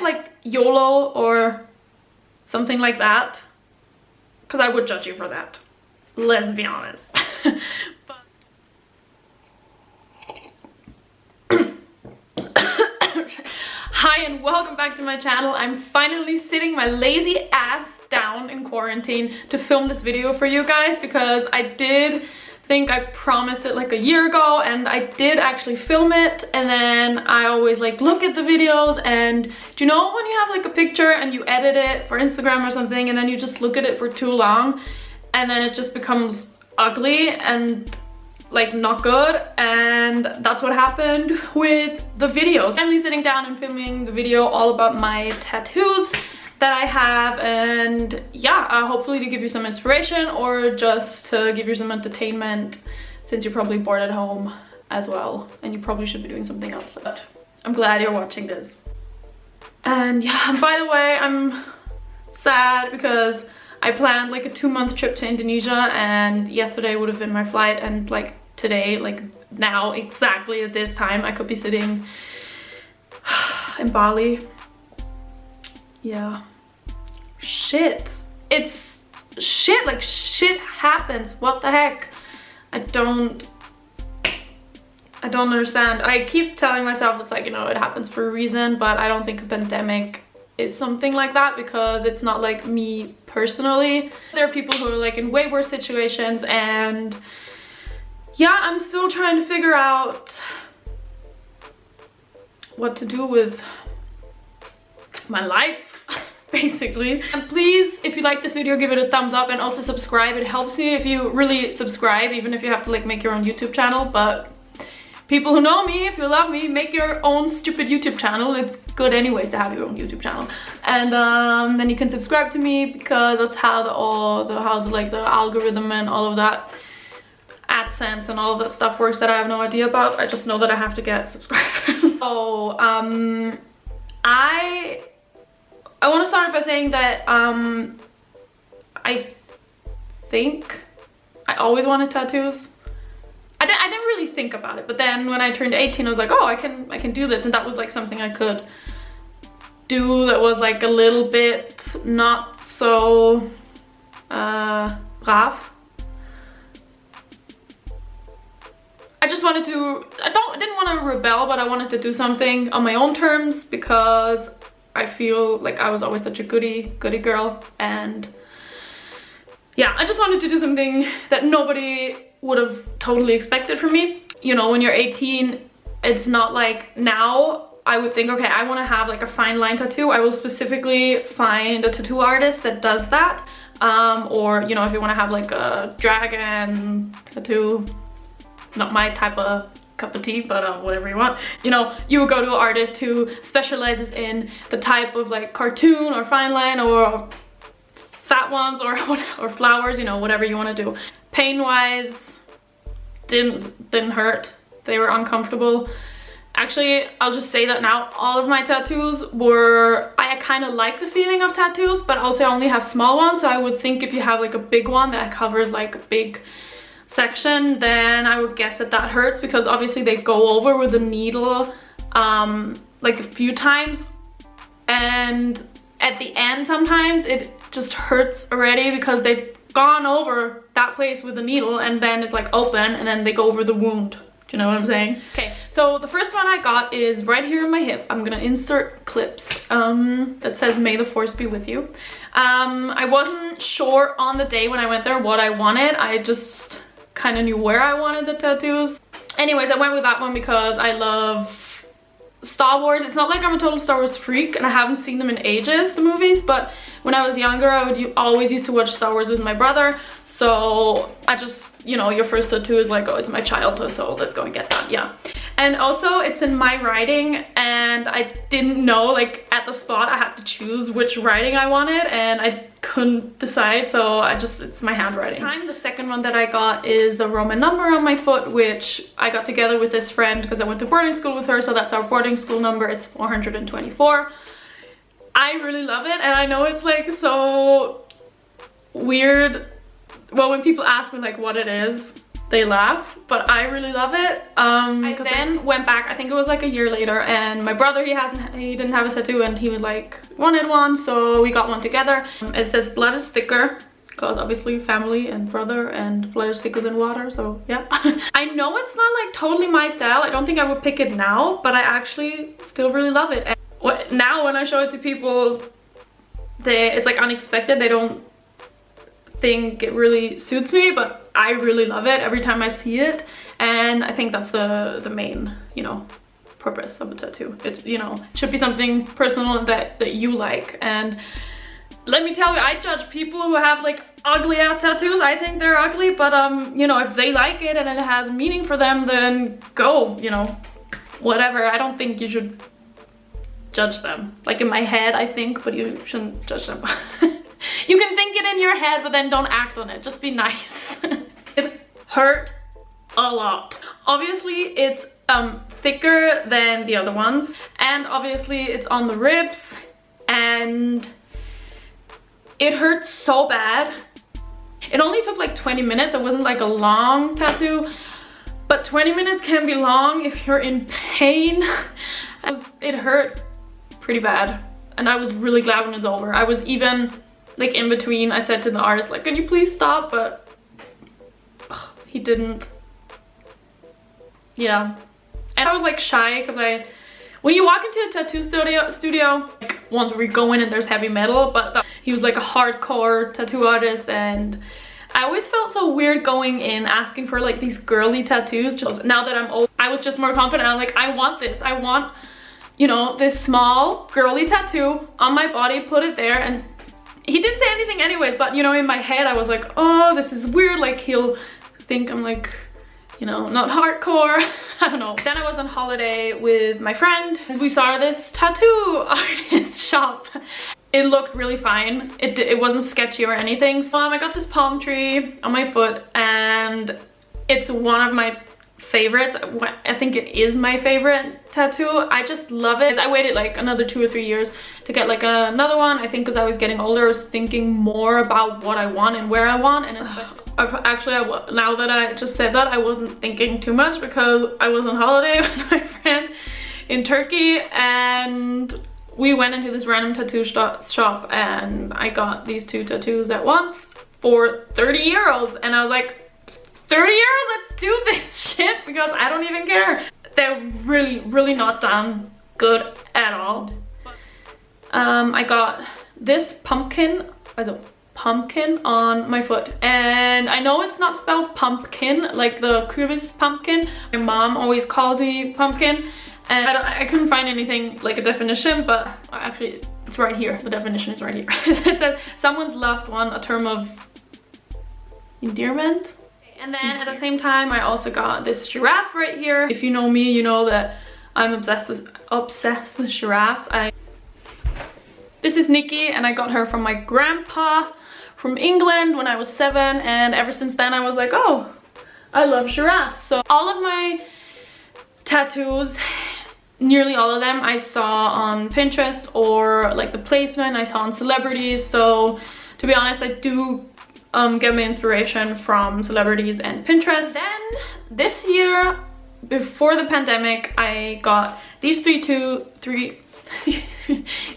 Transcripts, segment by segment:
get like YOLO or something like that, because I would judge you for that. Let's be honest. Hi and welcome back to my channel. I'm finally sitting my lazy ass down in quarantine to film this video for you guys, because I did think I promised it like a year ago, and I did actually film it, and then I always like look at the videos, and do you know when you have like a picture and you edit it for Instagram or something and then you just look at it for too long and then it just becomes ugly and like not good? And that's what happened with the videos. Finally sitting down and filming the video all about my tattoos that I have, and yeah, hopefully to give you some inspiration or just to give you some entertainment, since you're probably bored at home as well and you probably should be doing something else. But I'm glad you're watching this. And yeah, by the way, I'm sad because I planned like a 2-month trip to Indonesia, and yesterday would have been my flight, and like today, like now exactly at this time, I could be sitting in Bali. Yeah, shit, it's shit, like shit happens. What the heck? I don't understand. I keep telling myself it's like, you know, it happens for a reason, but I don't think a pandemic is something like that, because it's not like me personally. There are people who are like in way worse situations, and yeah, I'm still trying to figure out what to do with my life, basically. And please, if you like this video, give it a thumbs up, and also subscribe. It helps me if you really subscribe, even if you have to like make your own YouTube channel. But people who know me, if you love me, make your own stupid YouTube channel. It's good anyways to have your own YouTube channel. And then you can subscribe to me, because that's how the algorithm and all of that, AdSense and all of that stuff works that I have no idea about. I just know that I have to get subscribers. So I want to start by saying that I think I always wanted tattoos. I didn't really think about it, but then when I turned 18, I was like, oh, I can do this, and that was like something I could do that was like a little bit not so brav. I just wanted to, I didn't want to rebel, but I wanted to do something on my own terms, because I feel like I was always such a goody girl, and yeah, I just wanted to do something that nobody would have totally expected from me. You know, when you're 18, it's not like now I would think, okay, I want to have like a fine line tattoo. I will specifically find a tattoo artist that does that. Or, you know, if you want to have like a dragon tattoo, not my type of cup of tea, but whatever you want, you know, you would go to an artist who specializes in the type of like cartoon or fine line or fat ones or flowers, you know, whatever you want to do. Pain wise, didn't hurt. They were uncomfortable. Actually, I'll just say that now, all of my tattoos were, I kind of like the feeling of tattoos, but also I only have small ones, so I would think if you have like a big one that covers like a big section, then I would guess that hurts, because obviously they go over with a needle like a few times, and at the end sometimes it just hurts already because they've gone over that place with the needle, and then it's like open, and then they go over the wound. Do you know what I'm saying? Okay, so the first one I got is right here in my hip. I'm gonna insert clips that says "May the Force be with you." I wasn't sure on the day when I went there what I wanted. I just kind of knew where I wanted the tattoos. Anyways, I went with that one because I love Star Wars. It's not like I'm a total Star Wars freak, and I haven't seen them in ages, the movies, but when I was younger, I would always used to watch Star Wars with my brother. So I just, you know, your first tattoo is like, oh, it's my childhood, so let's go and get that. Yeah. And also it's in my writing, and I didn't know, like at the spot I had to choose which writing I wanted, and I couldn't decide, so it's my handwriting. The second one that I got is the Roman number on my foot, which I got together with this friend because I went to boarding school with her, so that's our boarding school number. It's 424. I really love it, and I know it's like so weird, well, when people ask me like what it is, they laugh, but I really love it. I then went back, I think it was like a year later, and my brother, he didn't have a tattoo, and he would like wanted one, so we got one together. It says blood is thicker, because obviously family and brother, and blood is thicker than water, so yeah. I know it's not like totally my style. I don't think I would pick it now, but I actually still really love it. And now when I show it to people, it's like unexpected. They don't think it really suits me, but I really love it every time I see it. And I think that's the main, you know, purpose of a tattoo. It's, you know, it should be something personal that you like. And let me tell you, I judge people who have like ugly ass tattoos. I think they're ugly, but you know, if they like it and it has meaning for them, then go, you know, whatever. I don't think you should judge them. Like in my head, I think, but you shouldn't judge them. You can think it in your head, but then don't act on it. Just be nice. It hurt a lot. Obviously, it's thicker than the other ones, and obviously it's on the ribs, and it hurts so bad. It only took like 20 minutes. It wasn't like a long tattoo, but 20 minutes can be long if you're in pain. It hurt pretty bad, and I was really glad when it was over. I was even like in between, I said to the artist like, can you please stop? But he didn't. Yeah. And I was like shy, because when you walk into a tattoo studio, like once we go in and there's heavy metal, but he was like a hardcore tattoo artist, and I always felt so weird going in asking for like these girly tattoos. Just now that I'm old, I was just more confident. I was like, I want this. I want, you know, this small girly tattoo on my body, put it there. And he didn't say anything anyways, but you know, in my head I was like, oh, this is weird, like he'll think I'm like, you know, not hardcore. I don't know. Then I was on holiday with my friend, and we saw this tattoo artist shop. It looked really fine. It wasn't sketchy or anything. So I got this palm tree on my foot, and it's one of my favorites. I think it is my favorite tattoo. I just love it. I waited like another 2 or 3 years to get like another one. I think because I was getting older, I was thinking more about what I want and where I want. And it's actually, now that I just said that, I wasn't thinking too much, because I was on holiday with my friend in Turkey, and we went into this random tattoo shop, and I got these 2 tattoos at once for 30 euros. And I was like, 30 euros, let's do this shit, because I don't even care. They're really, really not done good at all. I got this pumpkin on my foot, and I know it's not spelled pumpkin like the Kürbis pumpkin. My mom always calls me pumpkin, and I couldn't find anything like a definition, but actually it's right here. The definition is right here. It says someone's loved one, a term of endearment. And then at the same time, I also got this giraffe right here. If you know me, you know that I'm obsessed with giraffes. This is Nikki, and I got her from my grandpa from England when I was 7, and ever since then I was like, oh, I love giraffes. So all of my tattoos, nearly all of them, I saw on Pinterest, or like the placement I saw on celebrities. So to be honest, I do get my inspiration from celebrities and Pinterest. Then this year, before the pandemic, I got these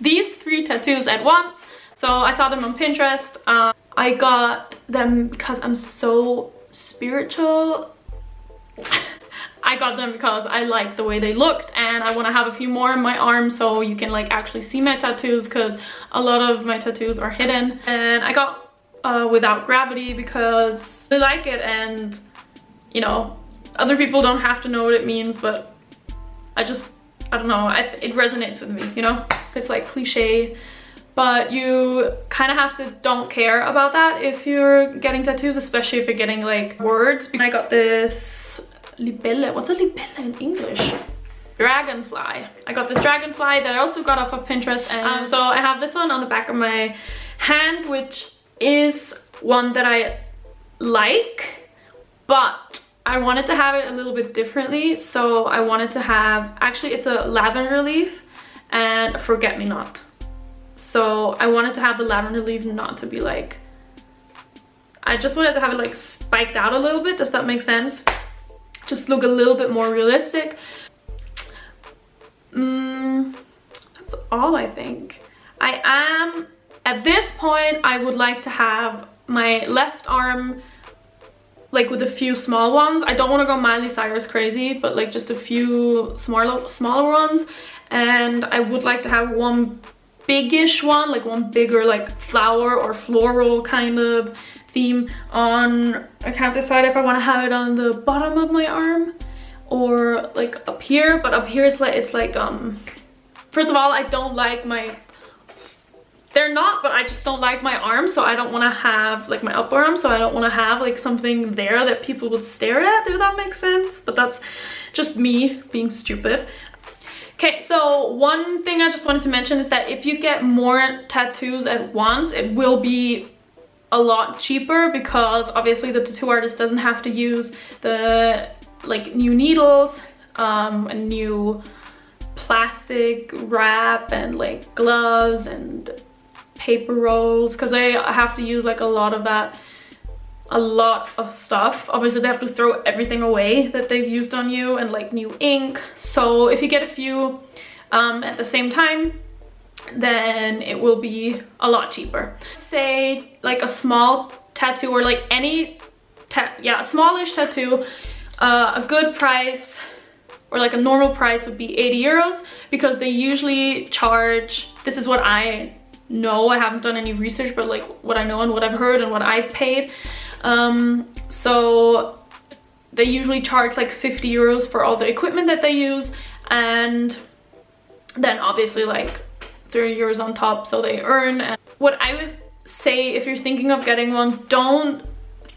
these three tattoos at once. So I saw them on Pinterest. I got them because I'm so spiritual. I got them because I liked the way they looked, and I want to have a few more in my arm so you can like actually see my tattoos, because a lot of my tattoos are hidden. And I got without gravity because I like it, and you know, other people don't have to know what it means, but I don't know, it resonates with me, you know? It's like cliche, but you kind of have to don't care about that if you're getting tattoos, especially if you're getting like words. I got this libelle. What's a libelle in English? Dragonfly. I got this dragonfly that I also got off of Pinterest, and so I have this one on the back of my hand, which is one that I like, but I wanted to have it a little bit differently. So I wanted to have, actually it's a lavender leaf and a forget-me-not. So I wanted to have the lavender leaf not to be like, I just wanted to have it like spiked out a little bit. Does that make sense? Just look a little bit more realistic. That's all, I think. At this point, I would like to have my left arm like with a few small ones. I don't want to go Miley Cyrus crazy, but like just a few smaller ones. And I would like to have one biggish one, like one bigger like flower or floral kind of theme on. I can't decide if I want to have it on the bottom of my arm or like up here, but up here it's like first of all, I don't like my, they're not, but I just don't like my arms, so I don't want to have like my upper arm, so I don't want to have like something there that people would stare at, if that makes sense. But that's just me being stupid. Okay, so one thing I just wanted to mention is that if you get more tattoos at once, it will be a lot cheaper, because obviously the tattoo artist doesn't have to use the like new needles and new plastic wrap and like gloves and paper rolls, because they have to use like a lot of stuff. Obviously they have to throw everything away that they've used on you, and like new ink. So if you get a few at the same time, then it will be a lot cheaper. Say like a small tattoo, or like any a smallish tattoo, a good price or like a normal price would be 80 euros, because they usually charge, this is what I know, I haven't done any research, but like what I know and what I've heard and what I paid. So they usually charge like 50 euros for all the equipment that they use, and then obviously like 30 euros on top, so they earn. And what I would say, if you're thinking of getting one, don't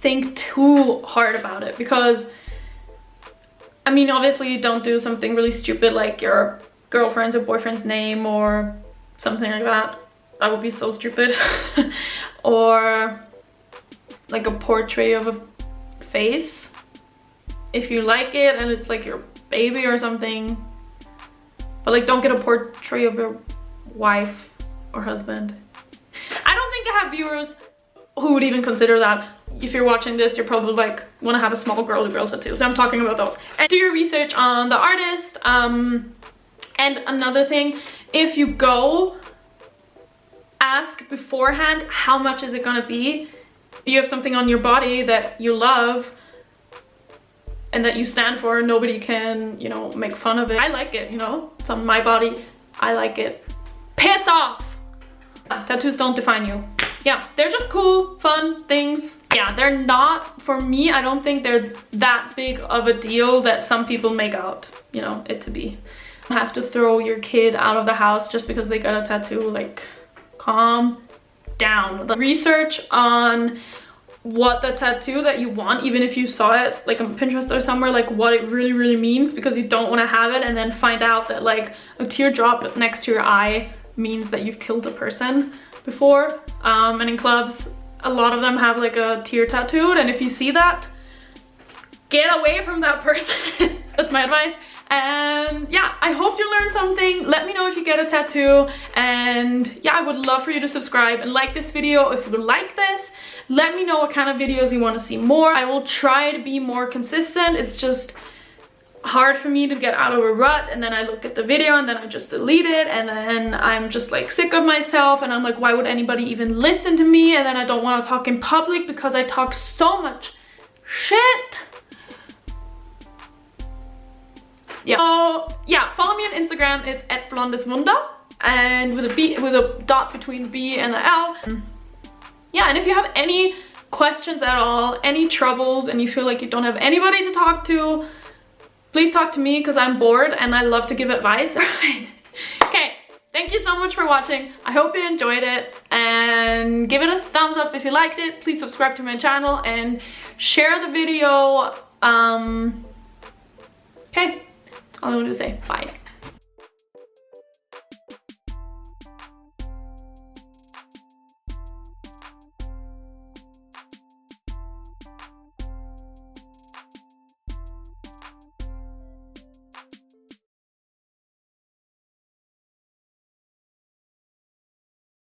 think too hard about it, because I mean, obviously you don't do something really stupid like your girlfriend's or boyfriend's name or something like that. That would be so stupid. Or like a portrait of a face, if you like it and it's like your baby or something. But like, don't get a portrait of your wife or husband. I don't think I have viewers who would even consider that. If you're watching this, you're probably like want to have a small girl tattoo, so I'm talking about those. And do your research on the artist. And another thing, if you go, ask beforehand how much is it gonna be. If you have something on your body that you love and that you stand for, nobody can, you know, make fun of it. I like it, you know, it's on my body, I like it. Piss off! Tattoos don't define you. Yeah, they're just cool, fun things. Yeah, they're not, for me, I don't think they're that big of a deal that some people make out, you know, it to be. You have to throw your kid out of the house just because they got a tattoo, like, calm down. The research on what the tattoo that you want, even if you saw it like on Pinterest or somewhere, like what it really means, because you don't want to have it and then find out that like a teardrop next to your eye means that you've killed a person before. And in clubs, a lot of them have like a tear tattooed, and if you see that, get away from that person. That's my advice. And yeah, I hope you learned something. Let me know if you get a tattoo, and yeah, I would love for you to subscribe and like this video if you like this. Let me know what kind of videos you want to see more. I will try to be more consistent. It's just hard for me to get out of a rut, and then I look at the video and then I just delete it, and then I'm just like sick of myself, and I'm like, why would anybody even listen to me? And then I don't want to talk in public because I talk so much shit. Yeah. So yeah, follow me on Instagram. It's @blondeswunder, and with a B, with a dot between the B and the L. Yeah, and if you have any questions at all, any troubles, and you feel like you don't have anybody to talk to, please talk to me, because I'm bored and I love to give advice. Okay, thank you so much for watching. I hope you enjoyed it, and give it a thumbs up if you liked it. Please subscribe to my channel and share the video. Okay, that's all I want to say. Bye.